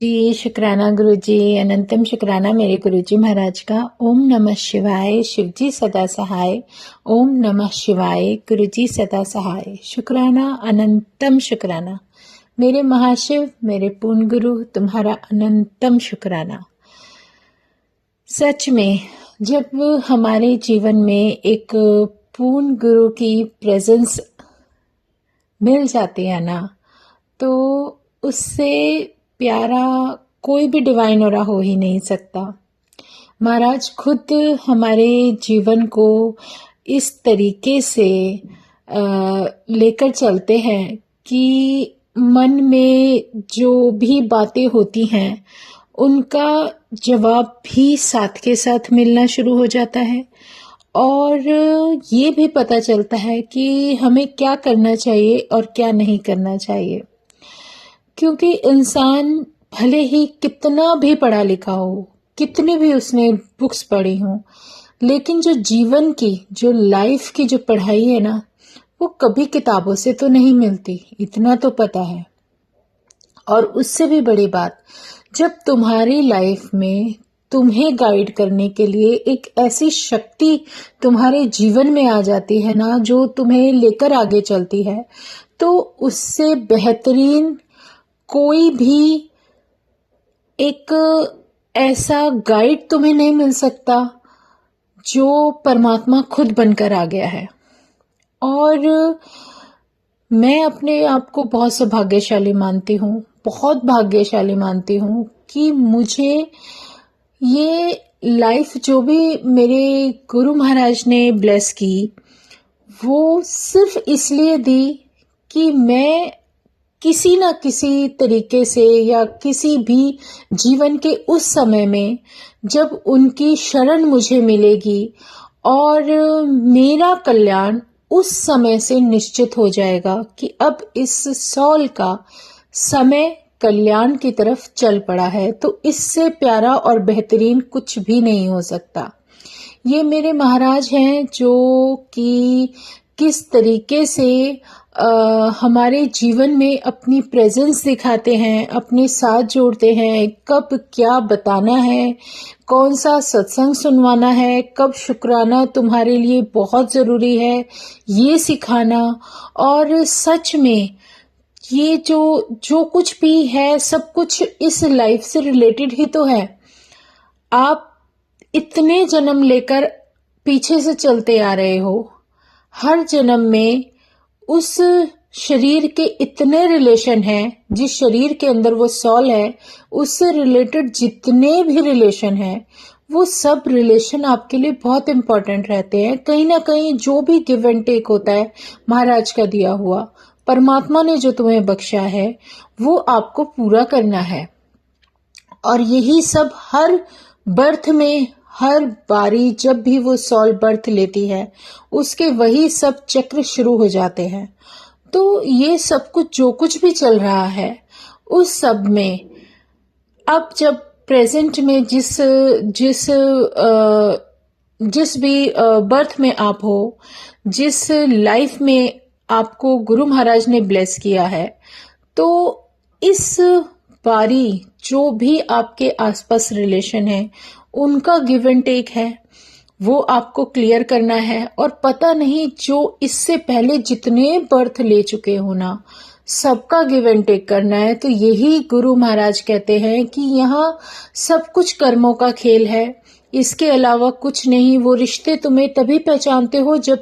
जी, शुक्राना गुरुजी, अनंतम शुक्राना मेरे गुरुजी महाराज का। ओम नमः शिवाय, शिवजी सदा सहाय। ओम नमः शिवाय, गुरुजी सदा सहाय। शुक्राना, अनंतम शुक्राना मेरे महाशिव, मेरे पूर्ण गुरु, तुम्हारा अनंतम शुक्राना। सच में जब हमारे जीवन में एक पूर्ण गुरु की प्रेजेंस मिल जाती है ना, तो उससे प्यारा कोई भी डिवाइन ऑरा हो ही नहीं सकता। महाराज खुद हमारे जीवन को इस तरीके से लेकर चलते हैं कि मन में जो भी बातें होती हैं उनका जवाब भी साथ के साथ मिलना शुरू हो जाता है, और ये भी पता चलता है कि हमें क्या करना चाहिए और क्या नहीं करना चाहिए। क्योंकि इंसान भले ही कितना भी पढ़ा लिखा हो, कितनी भी उसने बुक्स पढ़ी हो, लेकिन जो जीवन की, जो लाइफ की जो पढ़ाई है ना, वो कभी किताबों से तो नहीं मिलती, इतना तो पता है। और उससे भी बड़ी बात, जब तुम्हारी लाइफ में तुम्हें गाइड करने के लिए एक ऐसी शक्ति तुम्हारे जीवन में आ जाती है ना, जो तुम्हें लेकर आगे चलती है, तो उससे बेहतरीन कोई भी एक ऐसा गाइड तुम्हें नहीं मिल सकता जो परमात्मा खुद बनकर आ गया है। और मैं अपने आप को बहुत सौभाग्यशाली मानती हूँ, बहुत भाग्यशाली मानती हूँ कि मुझे ये लाइफ जो भी मेरे गुरु महाराज ने ब्लेस की, वो सिर्फ इसलिए दी कि मैं किसी ना किसी तरीके से या किसी भी जीवन के उस समय में जब उनकी शरण मुझे मिलेगी और मेरा कल्याण उस समय से निश्चित हो जाएगा कि अब इस सॉल का समय कल्याण की तरफ चल पड़ा है, तो इससे प्यारा और बेहतरीन कुछ भी नहीं हो सकता। ये मेरे महाराज हैं जो कि किस तरीके से हमारे जीवन में अपनी प्रेजेंस दिखाते हैं, अपने साथ जोड़ते हैं, कब क्या बताना है, कौन सा सत्संग सुनवाना है, कब शुक्राना तुम्हारे लिए बहुत ज़रूरी है, ये सिखाना। और सच में ये जो कुछ भी है, सब कुछ इस लाइफ से रिलेटेड ही तो है। आप इतने जन्म लेकर पीछे से चलते आ रहे हो, हर जन्म में उस शरीर के इतने रिलेशन हैं, जिस शरीर के अंदर वो सॉल है, उससे रिलेटेड जितने भी रिलेशन हैं, वो सब रिलेशन आपके लिए बहुत इंपॉर्टेंट रहते हैं। कहीं ना कहीं जो भी गिव एंड टेक होता है, महाराज का दिया हुआ, परमात्मा ने जो तुम्हें बख्शा है, वो आपको पूरा करना है। और यही सब हर बर्थ में, हर बारी जब भी वो सॉल बर्थ लेती है, उसके वही सब चक्र शुरू हो जाते हैं। तो ये सब कुछ जो कुछ भी चल रहा है, उस सब में अब जब प्रेजेंट में जिस जिस जिस भी बर्थ में आप हो, जिस लाइफ में आपको गुरु महाराज ने ब्लेस किया है, तो इस बारी जो भी आपके आसपास रिलेशन है, उनका गिव एंड टेक है, वो आपको क्लियर करना है। और पता नहीं जो इससे पहले जितने बर्थ ले चुके हो ना, सबका गिव एंड टेक करना है। तो यही गुरु महाराज कहते हैं कि यहाँ सब कुछ कर्मों का खेल है, इसके अलावा कुछ नहीं। वो रिश्ते तुम्हें तभी पहचानते हो जब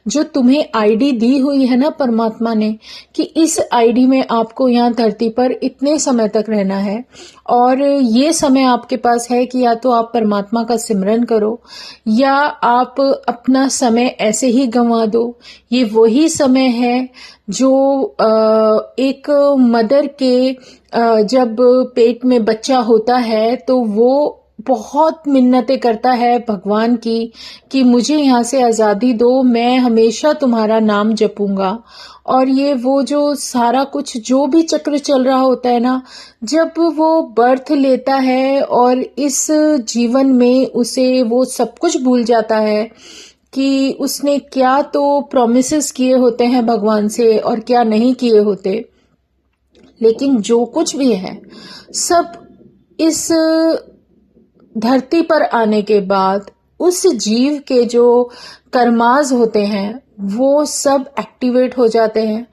जो तुम्हें आईडी दी हुई है ना परमात्मा ने, कि इस आईडी में आपको यहाँ धरती पर इतने समय तक रहना है, और ये समय आपके पास है कि या तो आप परमात्मा का सिमरन करो या आप अपना समय ऐसे ही गंवा दो। ये वही समय है जो एक मदर के जब पेट में बच्चा होता है, तो वो बहुत मिन्नतें करता है भगवान की कि मुझे यहाँ से आज़ादी दो, मैं हमेशा तुम्हारा नाम जपूंगा। और ये वो जो सारा कुछ जो भी चक्र चल रहा होता है ना, जब वो बर्थ लेता है और इस जीवन में उसे वो सब कुछ भूल जाता है कि उसने क्या तो प्रॉमिसेस किए होते हैं भगवान से और क्या नहीं किए होते। लेकिन जो कुछ भी है सब इस धरती पर आने के बाद उस जीव के जो कर्माज होते हैं वो सब एक्टिवेट हो जाते हैं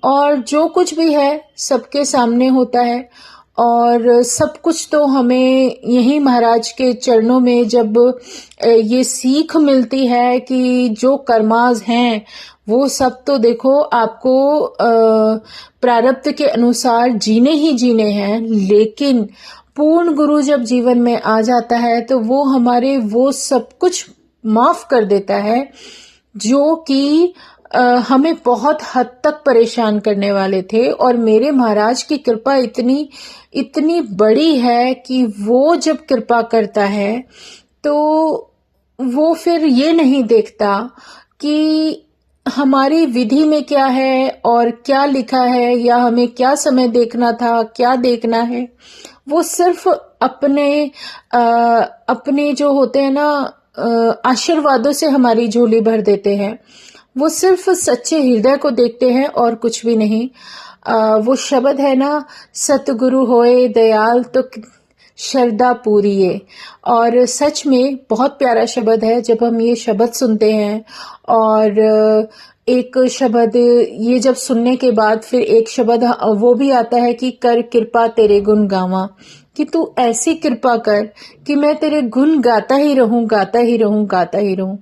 और जो कुछ भी है सबके सामने होता है। और सब कुछ तो हमें यही महाराज के चरणों में जब ये सीख मिलती है कि जो कर्माज हैं वो सब तो देखो आपको प्रारब्ध के अनुसार जीने ही जीने हैं, लेकिन पूर्ण गुरु जब जीवन में आ जाता है तो वो हमारे वो सब कुछ माफ कर देता है जो कि हमें बहुत हद तक परेशान करने वाले थे। और मेरे महाराज की कृपा इतनी बड़ी है कि वो जब कृपा करता है तो वो फिर ये नहीं देखता कि हमारी विधि में क्या है और क्या लिखा है या हमें क्या समय देखना था, क्या देखना है। वो सिर्फ अपने जो होते हैं ना आशीर्वादों से हमारी झोली भर देते हैं। वो सिर्फ सच्चे हृदय को देखते हैं और कुछ भी नहीं। वो शब्द है ना, सतगुरु होए दयाल तो श्रद्धा पूरी है। और सच में बहुत प्यारा शब्द है जब हम ये शब्द सुनते हैं। और एक शब्द ये जब सुनने के बाद फिर एक शब्द वो भी आता है कि कर कृपा तेरे गुण गावा, कि तू ऐसी कृपा कर कि मैं तेरे गुण गाता ही रहूं, गाता ही रहूं, गाता ही रहूं।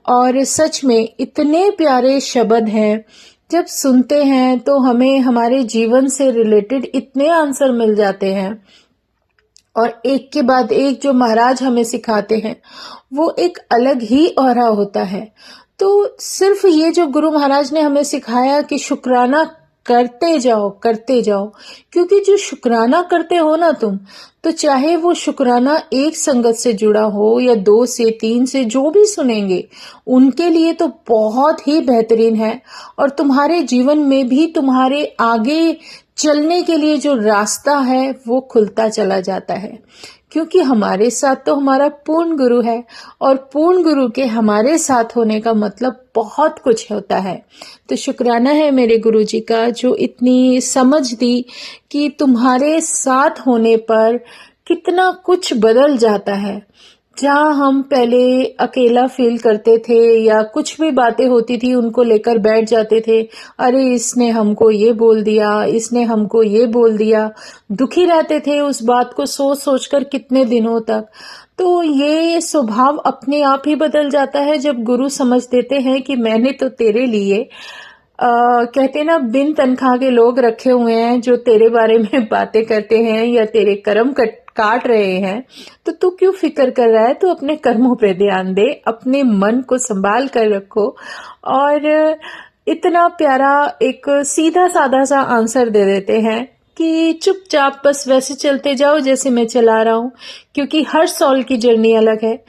और सच में इतने प्यारे शब्द हैं, जब सुनते हैं तो हमें हमारे जीवन से रिलेटेड इतने आंसर मिल जाते हैं। और एक के बाद एक जो महाराज हमें सिखाते हैं वो एक अलग ही ऑरा होता है। तो सिर्फ ये जो गुरु महाराज ने हमें सिखाया कि शुक्राना करते जाओ, करते जाओ, क्योंकि जो शुक्राना करते हो ना तुम, तो चाहे वो शुक्राना एक संगत से जुड़ा हो या 2 से 3 से, जो भी सुनेंगे उनके लिए तो बहुत ही बेहतरीन है। और तुम्हारे जीवन में भी तुम्हारे आगे चलने के लिए जो रास्ता है वो खुलता चला जाता है, क्योंकि हमारे साथ तो हमारा पूर्ण गुरु है। और पूर्ण गुरु के हमारे साथ होने का मतलब बहुत कुछ होता है। तो शुक्राना है मेरे गुरु जी का जो इतनी समझ दी कि तुम्हारे साथ होने पर कितना कुछ बदल जाता है। जहाँ हम पहले अकेला फील करते थे या कुछ भी बातें होती थी उनको लेकर बैठ जाते थे, अरे इसने हमको ये बोल दिया, इसने हमको ये बोल दिया, दुखी रहते थे उस बात को सोच सोचकर कितने दिनों तक। तो ये स्वभाव अपने आप ही बदल जाता है जब गुरु समझ देते हैं कि मैंने तो तेरे लिए कहते ना, बिन तनख्वाह के लोग रखे हुए हैं जो तेरे बारे में बातें करते हैं या तेरे कर्म काट रहे हैं, तो तू क्यों फिक्र कर रहा है। तू अपने कर्मों पे ध्यान दे, अपने मन को संभाल कर रखो। और इतना प्यारा एक सीधा साधा सा आंसर दे देते हैं कि चुपचाप बस वैसे चलते जाओ जैसे मैं चला रहा हूं, क्योंकि हर सॉल की जर्नी अलग है,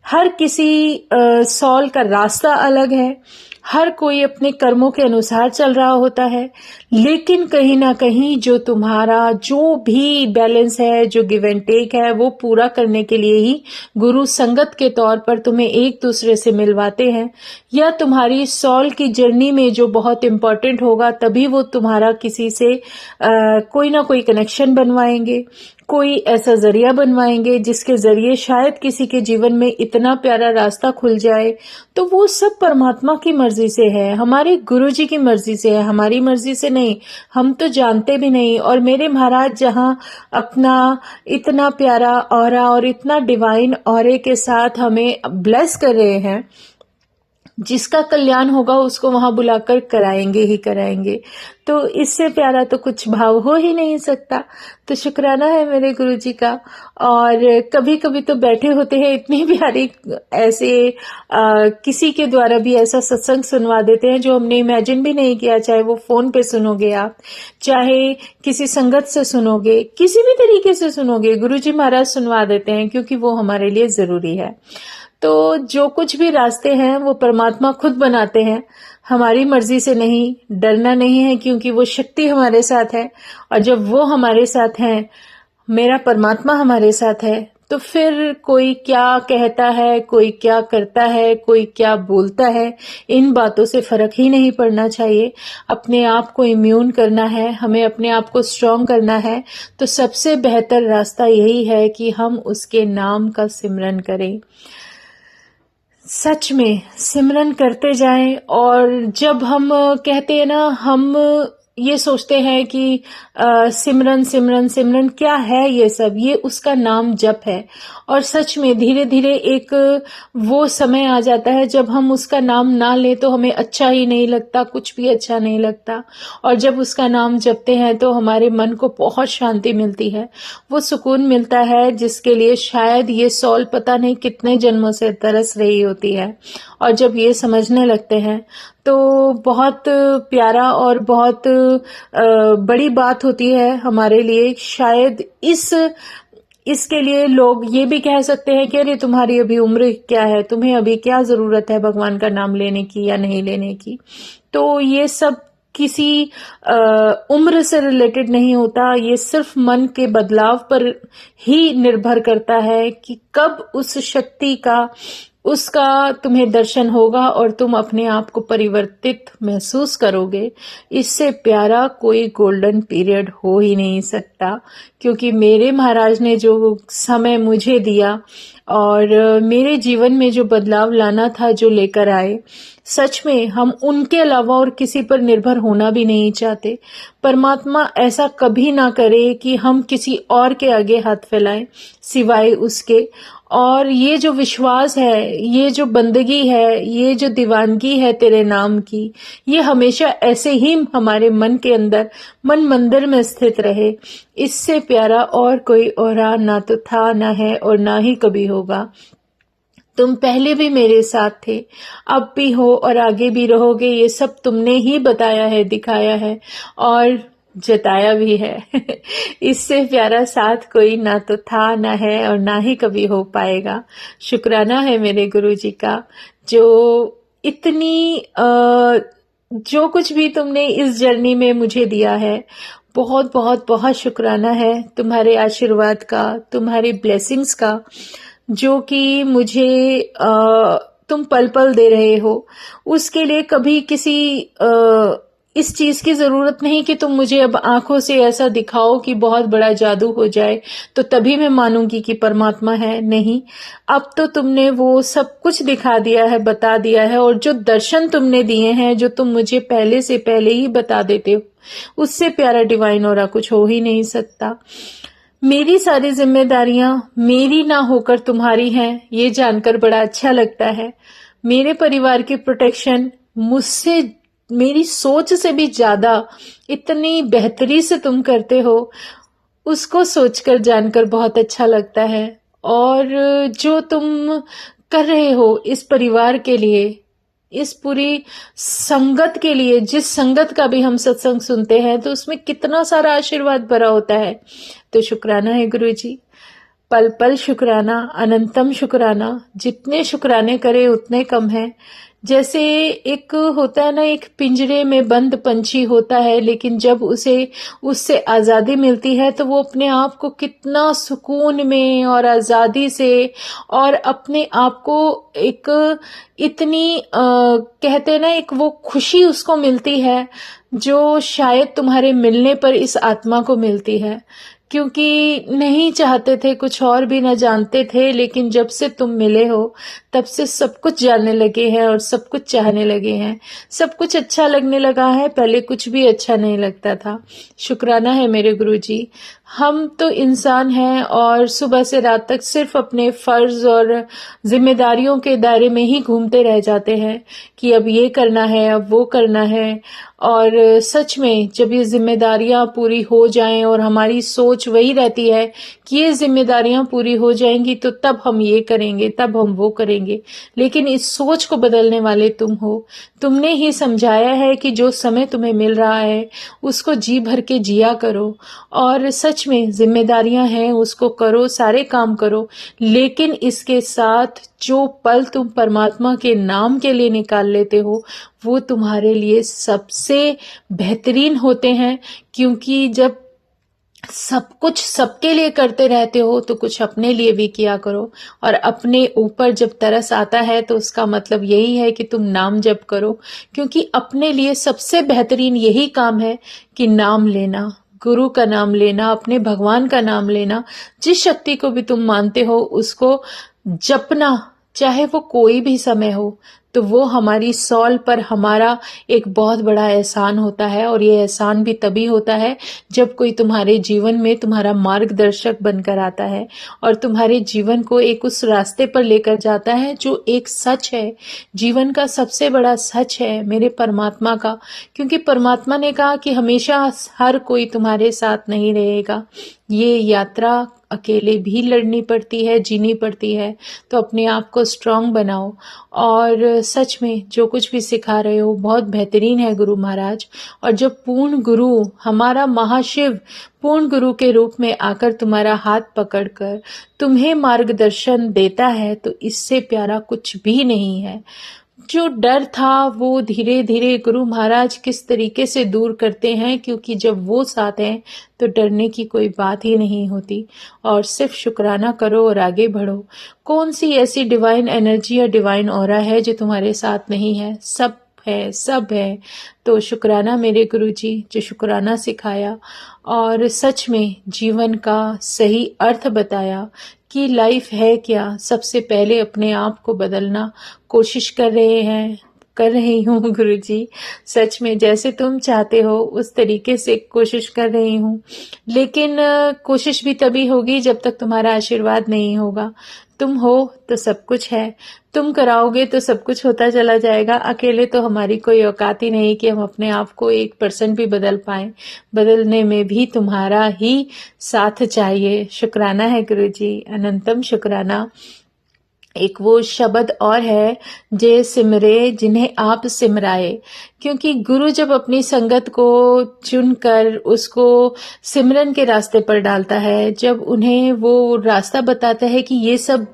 हर किसी सॉल का रास्ता अलग है, हर कोई अपने कर्मों के अनुसार चल रहा होता है। लेकिन कहीं ना कहीं जो तुम्हारा जो भी बैलेंस है, जो गिव एंड टेक है, वो पूरा करने के लिए ही गुरु संगत के तौर पर तुम्हें एक दूसरे से मिलवाते हैं। या तुम्हारी सॉल की जर्नी में जो बहुत इंपॉर्टेंट होगा तभी वो तुम्हारा किसी से कोई ना कोई कनेक्शन बनवाएंगे, कोई ऐसा जरिया बनवाएंगे जिसके जरिए शायद किसी के जीवन में इतना प्यारा रास्ता खुल जाए। तो वो सब परमात्मा की मर्जी से है, हमारे गुरुजी की मर्जी से है, हमारी मर्जी से नहीं। हम तो जानते भी नहीं। और मेरे महाराज जहाँ अपना इतना प्यारा ऑरा और इतना डिवाइन ऑरे के साथ हमें ब्लेस कर रहे हैं, जिसका कल्याण होगा उसको वहां बुलाकर कराएंगे ही कराएंगे। तो इससे प्यारा तो कुछ भाव हो ही नहीं सकता। तो शुक्राना है मेरे गुरुजी का। और कभी कभी तो बैठे होते हैं इतनी प्यारी ऐसे किसी के द्वारा भी ऐसा सत्संग सुनवा देते हैं जो हमने इमेजिन भी नहीं किया। चाहे वो फोन पे सुनोगे आप, चाहे किसी संगत से सुनोगे, किसी भी तरीके से सुनोगे, गुरुजी महाराज सुनवा देते हैं, क्योंकि वो हमारे लिए जरूरी है। तो जो कुछ भी रास्ते हैं वो परमात्मा खुद बनाते हैं, हमारी मर्जी से नहीं। डरना नहीं है, क्योंकि वो शक्ति हमारे साथ है। और जब वो हमारे साथ है, मेरा परमात्मा हमारे साथ है, तो फिर कोई क्या कहता है, कोई क्या करता है, कोई क्या बोलता है, इन बातों से फर्क ही नहीं पड़ना चाहिए। अपने आप को इम्यून करना है, हमें अपने आप को स्ट्रांग करना है। तो सबसे बेहतर रास्ता यही है कि हम उसके नाम का सिमरन करें, सच में सिमरन करते जाएं। और जब हम कहते हैं ना, हम ये सोचते हैं कि सिमरन सिमरन सिमरन क्या है, ये सब ये उसका नाम जप है। और सच में धीरे धीरे एक वो समय आ जाता है जब हम उसका नाम ना लें तो हमें अच्छा ही नहीं लगता, कुछ भी अच्छा नहीं लगता। और जब उसका नाम जपते हैं तो हमारे मन को बहुत शांति मिलती है, वो सुकून मिलता है जिसके लिए शायद ये सॉल पता नहीं कितने जन्मों से तरस रही होती है। और जब ये समझने लगते हैं तो बहुत प्यारा और बहुत बड़ी बात होती है हमारे लिए। शायद इसके लिए लोग ये भी कह सकते हैं कि अरे तुम्हारी अभी उम्र क्या है, तुम्हें अभी क्या जरूरत है भगवान का नाम लेने की या नहीं लेने की। तो ये सब किसी उम्र से रिलेटेड नहीं होता, ये सिर्फ मन के बदलाव पर ही निर्भर करता है कि कब उस शक्ति का उसका तुम्हें दर्शन होगा और तुम अपने आप को परिवर्तित महसूस करोगे। इससे प्यारा कोई गोल्डन पीरियड हो ही नहीं सकता, क्योंकि मेरे महाराज ने जो समय मुझे दिया और मेरे जीवन में जो बदलाव लाना था, जो लेकर आए, सच में हम उनके अलावा और किसी पर निर्भर होना भी नहीं चाहते। परमात्मा ऐसा कभी ना करे कि हम किसी और के आगे हाथ फैलाएं सिवाय उसके। और ये जो विश्वास है, ये जो बंदगी है, ये जो दीवानगी है तेरे नाम की, ये हमेशा ऐसे ही हमारे मन के अंदर, मन मंदिर में स्थित रहे। इससे प्यारा और कोई और ना तो था, ना है और ना ही कभी होगा। तुम पहले भी मेरे साथ थे, अब भी हो और आगे भी रहोगे। ये सब तुमने ही बताया है, दिखाया है और जताया भी है। इससे प्यारा साथ कोई ना तो था, ना है और ना ही कभी हो पाएगा। शुक्राना है मेरे गुरुजी का, जो इतनी जो कुछ भी तुमने इस जर्नी में मुझे दिया है, बहुत बहुत बहुत शुक्राना है तुम्हारे आशीर्वाद का, तुम्हारी ब्लेसिंग्स का, जो कि मुझे तुम पल पल दे रहे हो। उसके लिए कभी किसी इस चीज की जरूरत नहीं कि तुम मुझे अब आंखों से ऐसा दिखाओ कि बहुत बड़ा जादू हो जाए तो तभी मैं मानूंगी कि परमात्मा है। नहीं, अब तो तुमने वो सब कुछ दिखा दिया है, बता दिया है। और जो दर्शन तुमने दिए हैं, जो तुम मुझे पहले से पहले ही बता देते हो, उससे प्यारा डिवाइन और कुछ हो ही नहीं सकता। मेरी सारी जिम्मेदारियां मेरी ना होकर तुम्हारी हैं, ये जानकर बड़ा अच्छा लगता है। मेरे परिवार की प्रोटेक्शन मुझसे, मेरी सोच से भी ज्यादा इतनी बेहतरी से तुम करते हो, उसको सोचकर जानकर बहुत अच्छा लगता है। और जो तुम कर रहे हो इस परिवार के लिए, इस पूरी संगत के लिए, जिस संगत का भी हम सत्संग सुनते हैं तो उसमें कितना सारा आशीर्वाद भरा होता है। तो शुक्राना है गुरुजी, पल पल शुक्राना, अनंतम शुक्राना। जितने शुक्राने करे उतने कम है। जैसे एक होता है ना, एक पिंजरे में बंद पंछी होता है, लेकिन जब उसे उससे आजादी मिलती है तो वो अपने आप को कितना सुकून में और आजादी से और अपने आप को एक इतनी कहते हैं ना, एक वो खुशी उसको मिलती है जो शायद तुम्हारे मिलने पर इस आत्मा को मिलती है। क्योंकि नहीं चाहते थे, कुछ और भी ना जानते थे, लेकिन जब से तुम मिले हो तब से सब कुछ जानने लगे हैं और सब कुछ चाहने लगे हैं। सब कुछ अच्छा लगने लगा है, पहले कुछ भी अच्छा नहीं लगता था। शुक्राना है मेरे गुरुजी। हम तो इंसान हैं और सुबह से रात तक सिर्फ अपने फर्ज और जिम्मेदारियों के दायरे में ही घूमते रह जाते हैं कि अब ये करना है, अब वो करना है। और सच में जब ये जिम्मेदारियां पूरी हो जाएं और हमारी सोच वही रहती है कि ये जिम्मेदारियां पूरी हो जाएंगी तो तब हम ये करेंगे, तब हम वो करेंगे, लेकिन इस सोच को बदलने वाले तुम हो। तुमने ही समझाया है कि जो समय तुम्हें मिल रहा है उसको जी भर के जिया करो। और सच में जिम्मेदारियां हैं, उसको करो, सारे काम करो, लेकिन इसके साथ जो पल तुम परमात्मा के नाम के लिए निकाल लेते हो वो तुम्हारे लिए सबसे बेहतरीन होते हैं। क्योंकि जब सब कुछ सबके लिए करते रहते हो तो कुछ अपने लिए भी किया करो। और अपने ऊपर जब तरस आता है तो उसका मतलब यही है कि तुम नाम जप करो, क्योंकि अपने लिए सबसे बेहतरीन यही काम है कि नाम लेना, गुरु का नाम लेना, अपने भगवान का नाम लेना। जिस शक्ति को भी तुम मानते हो उसको जपना, चाहे वो कोई भी समय हो, तो वो हमारी सॉल पर हमारा एक बहुत बड़ा एहसान होता है। और ये एहसान भी तभी होता है जब कोई तुम्हारे जीवन में तुम्हारा मार्गदर्शक बनकर आता है और तुम्हारे जीवन को एक उस रास्ते पर लेकर जाता है जो एक सच है, जीवन का सबसे बड़ा सच है मेरे परमात्मा का। क्योंकि परमात्मा ने कहा कि हमेशा हर कोई तुम्हारे साथ नहीं रहेगा, ये यात्रा अकेले भी लड़नी पड़ती है, जीनी पड़ती है। तो अपने आप को स्ट्रांग बनाओ। और सच में जो कुछ भी सिखा रहे हो बहुत बेहतरीन है गुरु महाराज। और जब पूर्ण गुरु, हमारा महाशिव पूर्ण गुरु के रूप में आकर तुम्हारा हाथ पकड़कर तुम्हें मार्गदर्शन देता है, तो इससे प्यारा कुछ भी नहीं है। जो डर था वो धीरे धीरे गुरु महाराज किस तरीके से दूर करते हैं, क्योंकि जब वो साथ हैं तो डरने की कोई बात ही नहीं होती। और सिर्फ शुक्राना करो और आगे बढ़ो। कौन सी ऐसी डिवाइन एनर्जी या डिवाइन ऑरा है जो तुम्हारे साथ नहीं है? सब है, सब है। तो शुक्राना मेरे गुरुजी जो शुक्राना सिखाया और सच में जीवन का सही अर्थ बताया कि लाइफ है क्या। सबसे पहले अपने आप को बदलना कोशिश कर रही हूँ गुरुजी। सच में जैसे तुम चाहते हो उस तरीके से कोशिश कर रही हूँ। लेकिन कोशिश भी तभी होगी जब तक तुम्हारा आशीर्वाद नहीं होगा। तुम हो तो सब कुछ है, तुम कराओगे तो सब कुछ होता चला जाएगा। अकेले तो हमारी कोई औकात ही नहीं कि हम अपने आप को 1% भी बदल पाएं। बदलने में भी तुम्हारा ही साथ चाहिए। शुक्राना है गुरुजी, अनंतम शुक्राना। एक वो शब्द और है, जे सिमरे जिन्हें आप सिमराए। क्योंकि गुरु जब अपनी संगत को चुनकर उसको सिमरन के रास्ते पर डालता है, जब उन्हें वो रास्ता बताता है कि ये सब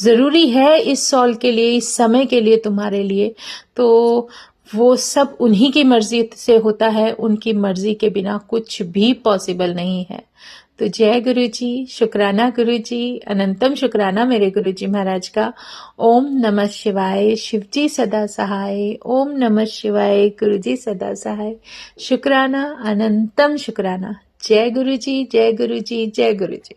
जरूरी है इस सॉल के लिए, इस समय के लिए, तुम्हारे लिए, तो वो सब उन्हीं की मर्जी से होता है। उनकी मर्जी के बिना कुछ भी पॉसिबल नहीं है। तो जय गुरु जी, शुक्राना गुरु जी, अनंतम शुक्राना मेरे गुरु जी महाराज का। ओम नमः शिवाय, शिव जी सदा सहाय। ओम नमः शिवाय, गुरु जी सदा सहाय। शुक्राना, अनंतम शुक्राना। जय गुरु जी, जय गुरु जी, जय गुरु जी।